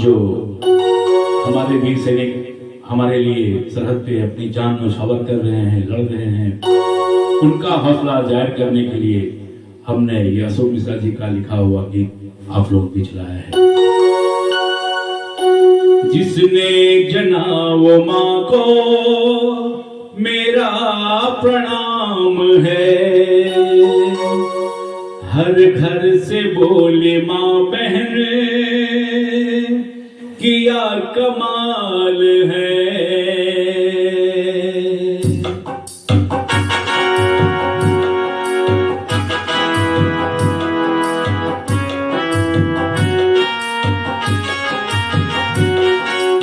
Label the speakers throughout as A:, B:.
A: जो हमारे वीर सैनिक हमारे लिए सरहद पे अपनी जान न्यौछावर कर रहे हैं, लड़ रहे हैं, उनका हौसला जाहिर करने के लिए हमने ये अशोक मिश्रा जी का लिखा हुआ गीत आप लोगों के बीच लाया है। जिसने जना वो माँ को मेरा प्रणाम है, हर घर से बोले माँ बहन किया कमाल है।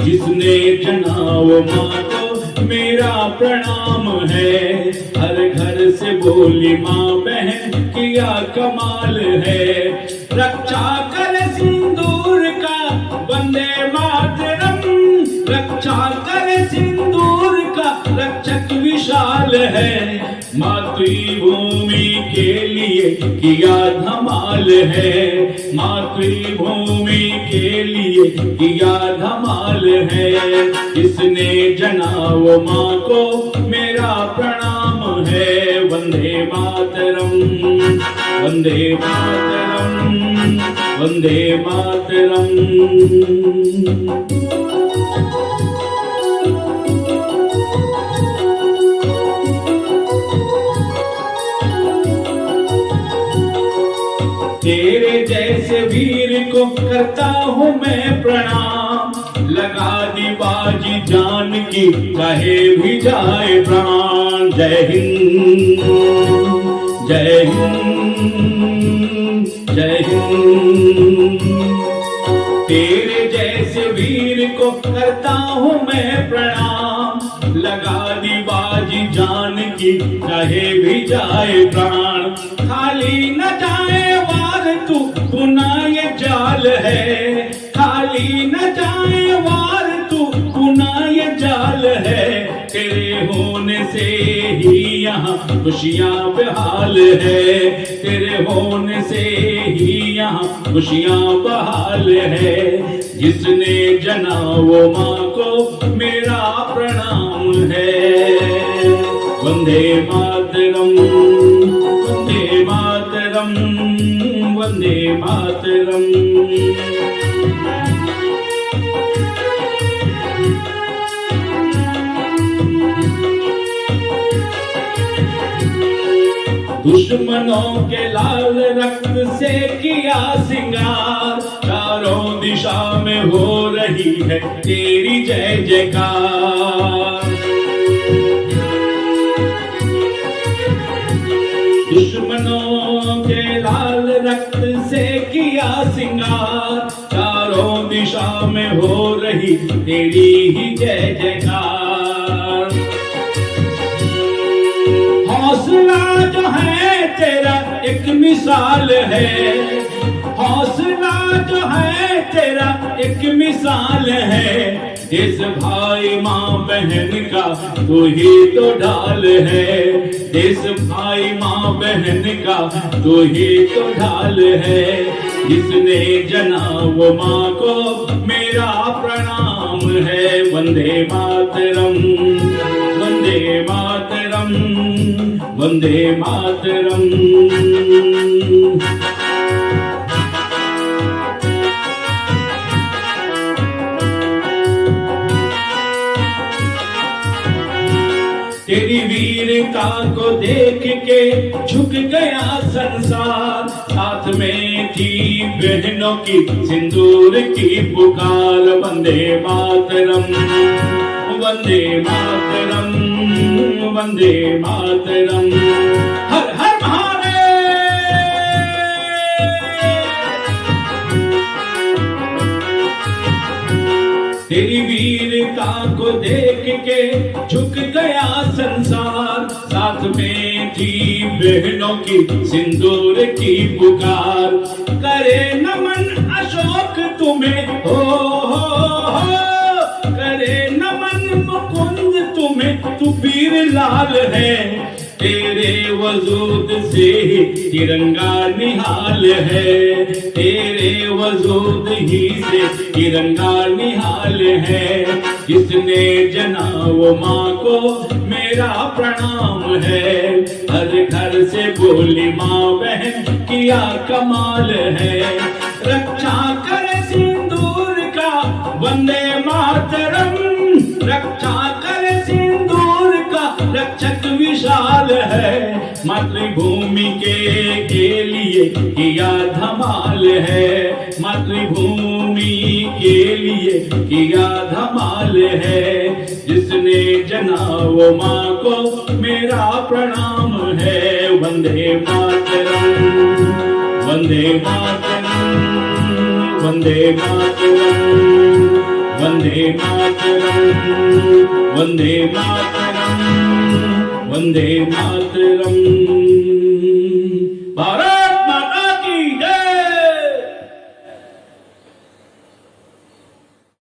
A: जिसने जना वो माँ को मेरा प्रणाम है, हर घर से बोली माँ बहन किया कमाल है। रक्षा कर सिंदूर का वंदे मातरम, रक्षा कर सिंदूर का रक्षक विशाल है। मातृभूमि के लिए किया धमाल है, मातृभूमि के लिए किया धमाल है। जिसने जना वो माँ को मेरा प्रणाम है। वंदे मातरम, वंदे मातरम, वंदे मातरम। तेरे जैसे वीर को करता हूँ मैं प्रणाम, लगा दी बाजी जान की चाहे भी जाए प्राण। जय हिंद, जय हिंद, जय हिंद। तेरे जैसे वीर को करता हूँ मैं प्रणाम, लगा दी बाजी जान की चाहे भी जाए प्राण। खाली न जाए वार तू पुना ये जाल है, खाली न जाए वार तू पुना ये जाल है। तेरे होने से ही यहाँ खुशियाँ बहाल है, तेरे होने से ही यहाँ खुशियाँ बहाल है। जिसने जना वो माँ को मेरा प्रणाम है। वंदे मातरम, वंदे मातरम, वंदे मातरम। दुश्मनों के लाल रक्त से किया सिंगार, चारों दिशा में हो रही है तेरी जय जयकार। दुश्मनों के लाल रक्त से किया सिंगार, चारों दिशा में हो रही तेरी ही जय जयकार। हौसला जो है तेरा एक मिसाल है, हौसला जो है तेरा एक मिसाल है। देश भाई माँ बहन का तू ही तो ढाल है, देश भाई माँ बहन का तू ही तो ढाल है। जिसने जना वो माँ को मेरा प्रणाम है। वंदे मातरम, वंदे मातरम, वंदे मातरम। तेरी वीरता को देख के झुक गया संसार, साथ में थी बहनों की सिंदूर की पुकार। वंदे मातरम, वंदे मातरम, वंदे मातरम। हर हर तेरी वीरता को देख के झुक गया संसार, साथ में थी बहनों की सिंदूर की पुकार। करे नमन अशोक तुम्हें हो, करे नमन मुकुंद तुम्हें, तू वीर लाल है। तेरे वजूद से ही तिरंगा निहाल है, तेरे वजूद ही से तिरंगा निहाल है। जिसने जना वो माँ को मेरा प्रणाम है, हर घर से बोली माँ बहन किया कमाल है। रक्षा करे सिंदूर का वंदे मातरम, रक्षा करे सिंदूर का रक्षक विशाल है। मातृभूमि के लिए किया धमाल है, मातृभूमि के लिए किया धमाल है। जिसने जना वो माँ को मेरा प्रणाम है। वंदे मातरम, वंदे मातरम, वंदे मातरम, वंदे मातरम, वंदे मातरम, वंदे मातरम।